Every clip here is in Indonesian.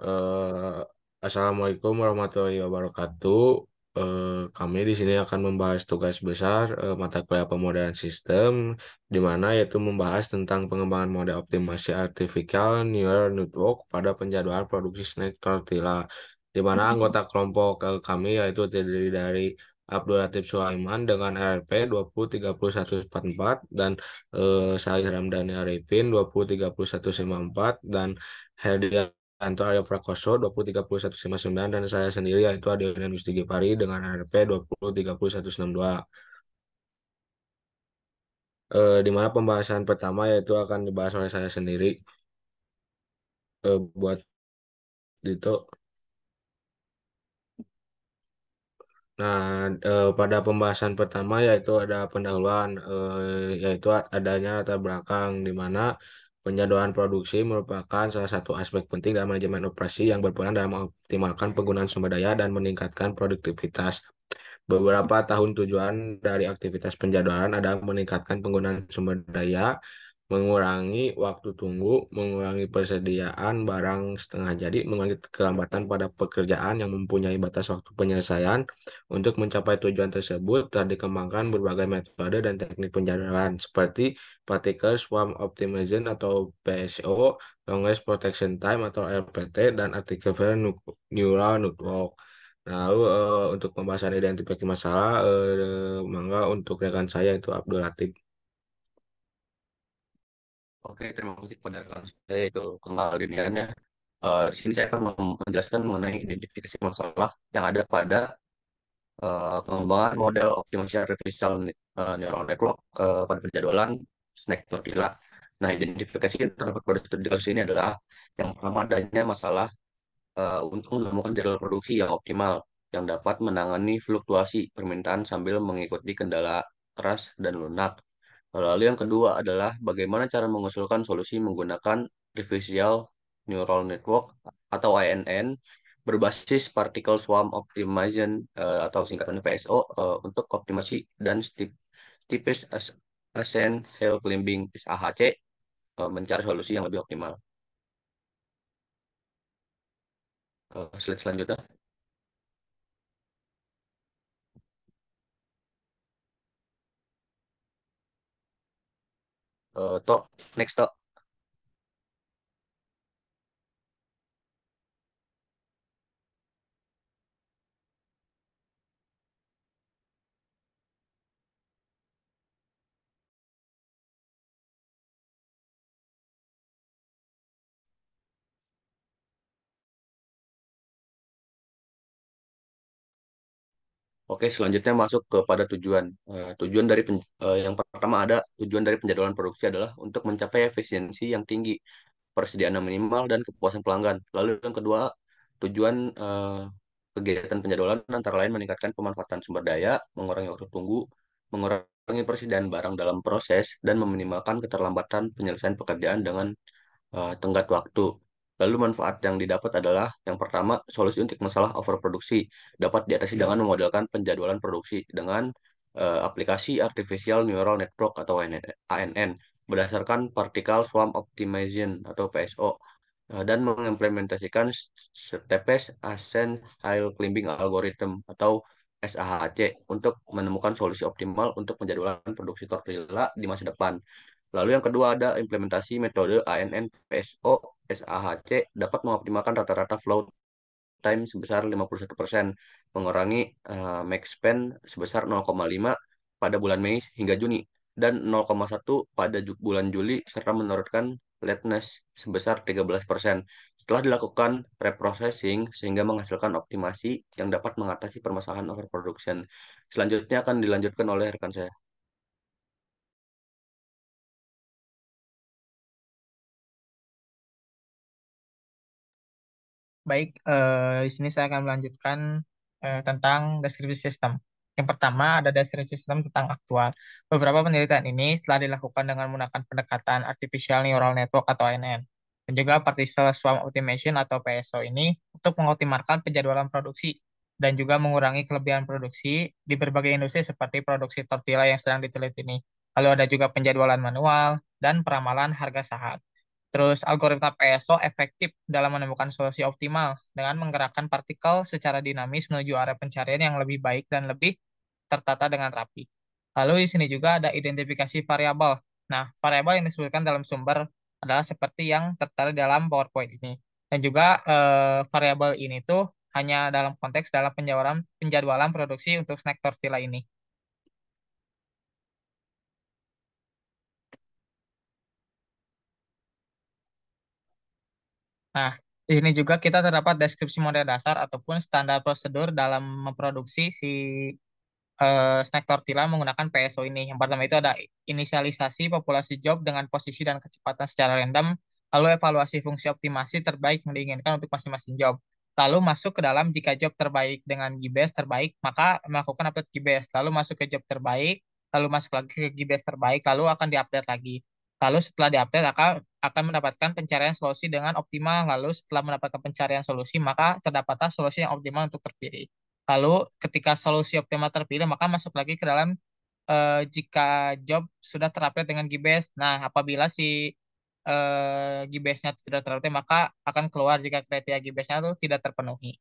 Eh, Assalamualaikum warahmatullahi wabarakatuh. Kami di sini akan membahas tugas besar mata kuliah pemodelan sistem, di mana yaitu membahas tentang pengembangan model optimasi artificial neural network pada penjadwalan produksi snack tortilla, di mana anggota kelompok kami yaitu terdiri dari Abdul Latif Sulaiman dengan RRP 203144 dan Salih Ramdhani Arifin 203154 dan Herdi Anto Arya Prakoso 203159 dan saya sendiri yaitu Adian Gusti Gipari dengan RP 20303162. Di mana pembahasan pertama yaitu akan dibahas oleh saya sendiri buat Dito. Nah, pada pembahasan pertama yaitu ada pendahuluan, yaitu adanya latar belakang di mana penjadwalan produksi merupakan salah satu aspek penting dalam manajemen operasi yang berperan dalam mengoptimalkan penggunaan sumber daya dan meningkatkan produktivitas. Beberapa tahun tujuan dari aktivitas penjadwalan adalah meningkatkan penggunaan sumber daya, mengurangi waktu tunggu, mengurangi persediaan barang setengah jadi, mengurangi kelambatan pada pekerjaan yang mempunyai batas waktu penyelesaian. Untuk mencapai tujuan tersebut, telah dikembangkan berbagai metode dan teknik penjadwalan seperti Particle Swarm Optimization atau PSO, Longest Protection Time atau LPT, dan Artificial Neural Network. Nah, lalu untuk pembahasan identifikasi masalah, mangga untuk rekan saya itu Abdul Latif. Oke, terima kasih kepada rekan saya itu Kemal Diniannya. Di sini saya akan menjelaskan mengenai identifikasi masalah yang ada pada pengembangan model optimasi artificial neural network pada penjadwalan snack tortilla. Nah, identifikasi yang terdapat pada studi kasus ini adalah yang pertama adanya masalah untuk menemukan jadwal produksi yang optimal yang dapat menangani fluktuasi permintaan sambil mengikuti kendala keras dan lunak. Lalu yang kedua adalah bagaimana cara mengusulkan solusi menggunakan Artificial Neural Network atau ANN berbasis Particle Swarm Optimization atau singkatannya PSO untuk optimasi dan Steepest Ascent Hill Climbing SAHC mencari solusi yang lebih optimal. Slide selanjutnya. Tok, next Tok. Oke, selanjutnya masuk kepada tujuan. Tujuan dari yang pertama ada tujuan dari penjadwalan produksi adalah untuk mencapai efisiensi yang tinggi, persediaan yang minimal, dan kepuasan pelanggan. Lalu yang kedua, tujuan kegiatan penjadwalan antara lain meningkatkan pemanfaatan sumber daya, mengurangi waktu tunggu, mengurangi persediaan barang dalam proses, dan meminimalkan keterlambatan penyelesaian pekerjaan dengan tenggat waktu. Lalu manfaat yang didapat adalah yang pertama, solusi untuk masalah overproduksi dapat diatasi dengan memodelkan penjadwalan produksi dengan aplikasi Artificial Neural Network atau ANN berdasarkan Particle Swarm Optimization atau PSO dan mengimplementasikan Stepes Ascent Hill Climbing Algorithm atau SAHC untuk menemukan solusi optimal untuk penjadwalan produksi tortilla di masa depan. Lalu yang kedua ada implementasi metode ANN PSO SAHC dapat mengoptimalkan rata-rata flow time sebesar 51%, mengurangi max span sebesar 0,5 pada bulan Mei hingga Juni dan 0,1 pada bulan Juli serta menurunkan lateness sebesar 13% setelah dilakukan reprocessing sehingga menghasilkan optimasi yang dapat mengatasi permasalahan overproduction. Selanjutnya akan dilanjutkan oleh rekan saya. Baik, di sini saya akan melanjutkan tentang deskripsi sistem. Yang pertama ada deskripsi sistem tentang aktual. Beberapa penelitian ini telah dilakukan dengan menggunakan pendekatan Artificial Neural Network atau ANN dan juga Particle Swarm Optimization atau PSO ini untuk mengoptimalkan penjadwalan produksi dan juga mengurangi kelebihan produksi di berbagai industri seperti produksi tortilla yang sedang diteliti ini. Lalu ada juga penjadwalan manual dan peramalan harga saham. Terus algoritma PSO efektif dalam menemukan solusi optimal dengan menggerakkan partikel secara dinamis menuju area pencarian yang lebih baik dan lebih tertata dengan rapi. Lalu di sini juga ada identifikasi variabel. Nah, variabel yang disebutkan dalam sumber adalah seperti yang tertera dalam PowerPoint ini. Dan juga variabel ini tuh hanya dalam konteks dalam penjadwalan produksi untuk snack tortilla ini. Nah, di sini juga kita terdapat deskripsi model dasar ataupun standar prosedur dalam memproduksi si snack tortilla menggunakan PSO ini. Yang pertama itu ada inisialisasi populasi job dengan posisi dan kecepatan secara random, lalu evaluasi fungsi optimasi terbaik yang diinginkan untuk masing-masing job. Lalu masuk ke dalam jika job terbaik dengan GBS terbaik, maka melakukan update GBS. Lalu masuk ke job terbaik, lalu masuk lagi ke GBS terbaik, lalu akan diupdate lagi. Lalu setelah diupdate akan mendapatkan pencarian solusi dengan optimal. Lalu setelah mendapatkan pencarian solusi, maka terdapatlah solusi yang optimal untuk terpilih. Lalu ketika solusi optimal terpilih, maka masuk lagi ke dalam jika job sudah terupdate dengan GBS. Nah, apabila si GBS-nya tidak terupdate, maka akan keluar jika kriteria GBS-nya itu tidak terpenuhi.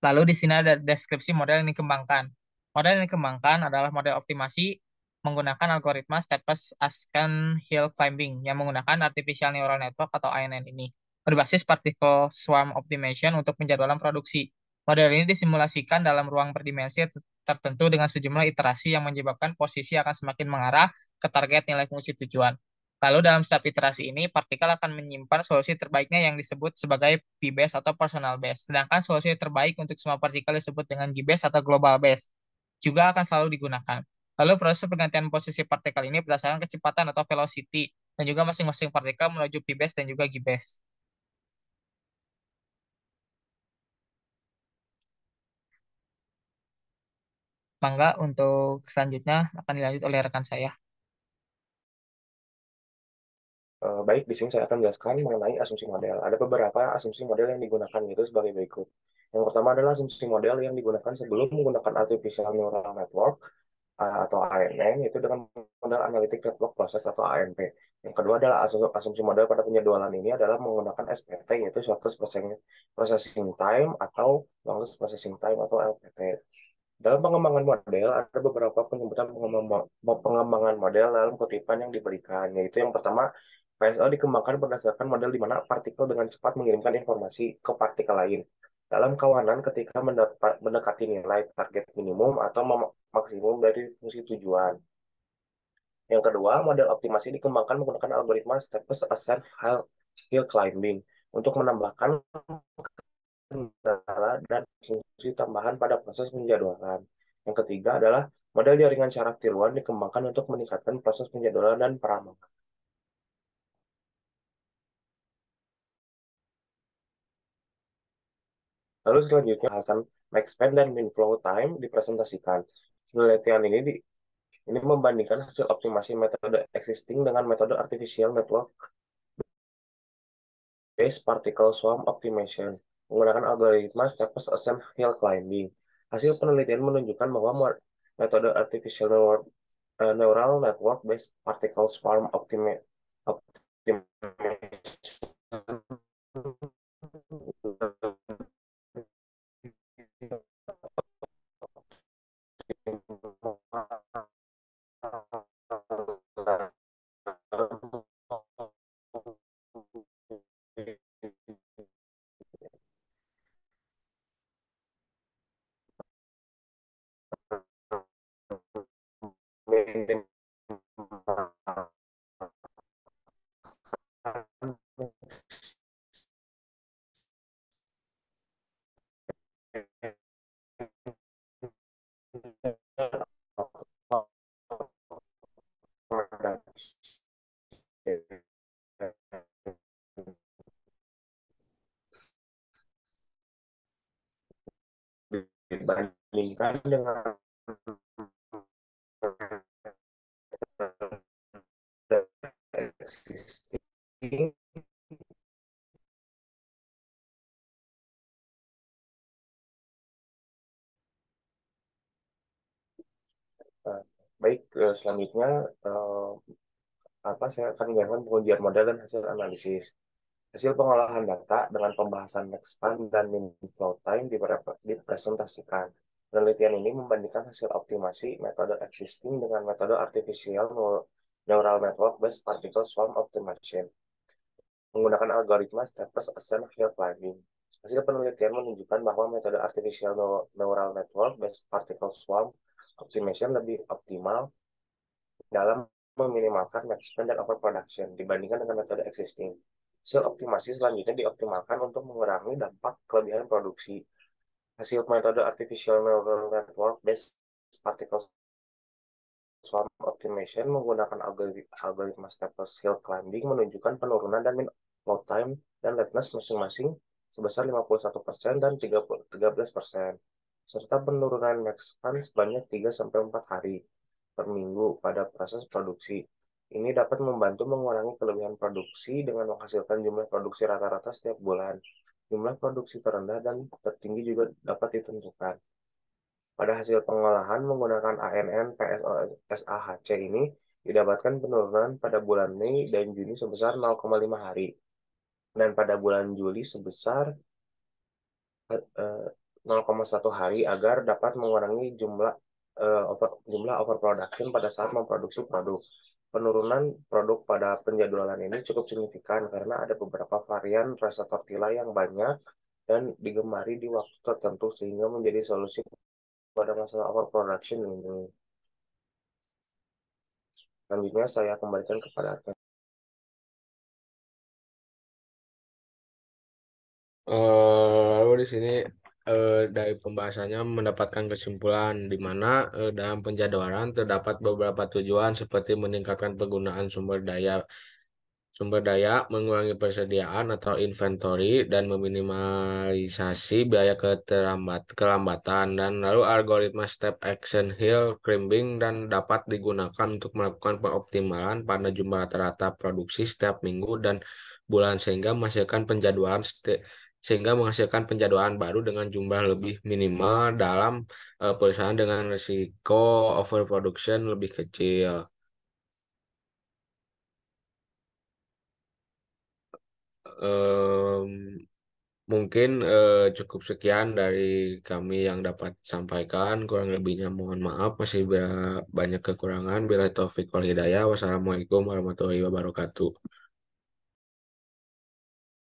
Lalu di sini ada deskripsi model yang dikembangkan. Model yang dikembangkan adalah model optimasi menggunakan algoritma Steepest Ascent Hill Climbing yang menggunakan Artificial Neural Network atau ANN ini berbasis Particle Swarm Optimization untuk penjadwalan produksi. Model ini disimulasikan dalam ruang berdimensi tertentu dengan sejumlah iterasi yang menyebabkan posisi akan semakin mengarah ke target nilai fungsi tujuan. Lalu dalam setiap iterasi ini, partikel akan menyimpan solusi terbaiknya yang disebut sebagai P-base atau personal base. Sedangkan solusi terbaik untuk semua partikel disebut dengan G-base atau global base. Juga akan selalu digunakan. Lalu proses pergantian posisi partikel ini berdasarkan kecepatan atau velocity. Dan juga masing-masing partikel menuju P-base dan juga G-base. Mangga untuk selanjutnya akan dilanjut oleh rekan saya. Baik, di sini saya akan jelaskan mengenai asumsi model. Ada beberapa asumsi model yang digunakan itu sebagai berikut. Yang pertama adalah asumsi model yang digunakan sebelum menggunakan Artificial Neural Network atau ANN, itu dengan model Analytic Network Process atau ANP. Yang kedua adalah asumsi model pada penjadwalan ini adalah menggunakan SPT, yaitu Shortest Processing Time atau Longest Processing Time atau LPT. Dalam pengembangan model, ada beberapa penyebutan pengembangan model dalam kutipan yang diberikan, yaitu yang pertama, PSO dikembangkan berdasarkan model di mana partikel dengan cepat mengirimkan informasi ke partikel lain dalam kawanan ketika mendekati nilai target minimum atau maksimum dari fungsi tujuan. Yang kedua, model optimasi dikembangkan menggunakan algoritma Steepest Ascent Hill Climbing untuk menambahkan kendala dan fungsi tambahan pada proses penjadwalan. Yang ketiga adalah model jaringan syarat tiruan dikembangkan untuk meningkatkan proses penjadwalan dan peramangan. Lalu selanjutnya bahasan Maxpan dan Minflow Time dipresentasikan. Penelitian ini membandingkan hasil optimasi metode existing dengan metode artificial network based particle swarm optimization menggunakan algoritma Steepest Ascent Hill Climbing. Hasil penelitian menunjukkan bahwa metode artificial neural network based particle swarm optimization dibandingkan dengan existing. Baik, selanjutnya saya akan menjelaskan pengujian model dan hasil analisis. Hasil pengolahan data dengan pembahasan max span dan min flow time dipresentasikan. Penelitian ini membandingkan hasil optimasi metode existing dengan metode artificial neural network based particle swarm optimization menggunakan algoritma Steepest Ascent Hill Climbing. Hasil penelitian menunjukkan bahwa metode artificial neural network based particle swarm optimization lebih optimal dalam meminimalkan max spend dan overproduction dibandingkan dengan metode existing. Hasil optimasi selanjutnya dioptimalkan untuk mengurangi dampak kelebihan produksi. Hasil metode artificial neural network based particle swarm optimization menggunakan algoritma Steepest Hill Climbing menunjukkan penurunan dan min flow time dan lateness masing-masing sebesar 51% dan 13%, serta penurunan max span sebanyak 3-4 hari per minggu pada proses produksi. Ini dapat membantu mengurangi kelebihan produksi dengan menghasilkan jumlah produksi rata-rata setiap bulan. Jumlah produksi terendah dan tertinggi juga dapat ditentukan. Pada hasil pengolahan menggunakan ANN PSOSAHC ini didapatkan penurunan pada bulan Mei dan Juni sebesar 0,5 hari dan pada bulan Juli sebesar 0,1 hari agar dapat mengurangi jumlah overproduction pada saat memproduksi produk. Penurunan produk pada penjadwalan ini cukup signifikan karena ada beberapa varian rasa tortilla yang banyak dan digemari di waktu tertentu sehingga menjadi solusi pada masalah overproduction ini. Selanjutnya saya kembalikan kepada Arkan. Lalu di sini dari pembahasannya mendapatkan kesimpulan di mana dalam penjadwalan terdapat beberapa tujuan seperti meningkatkan penggunaan sumber daya, mengurangi persediaan atau inventory, dan meminimalisasi biaya kelambatan. Dan lalu algoritma step action hill climbing dan dapat digunakan untuk melakukan pengoptimalan pada jumlah rata-rata produksi setiap minggu dan bulan sehingga menghasilkan penjadwalan baru dengan jumlah lebih minimal dalam perusahaan dengan risiko overproduction lebih kecil. Em, Mungkin cukup sekian dari kami yang dapat sampaikan. Kurang lebihnya mohon maaf, masih banyak kekurangan. Bila taufik wal hidayah. Wassalamualaikum warahmatullahi wabarakatuh.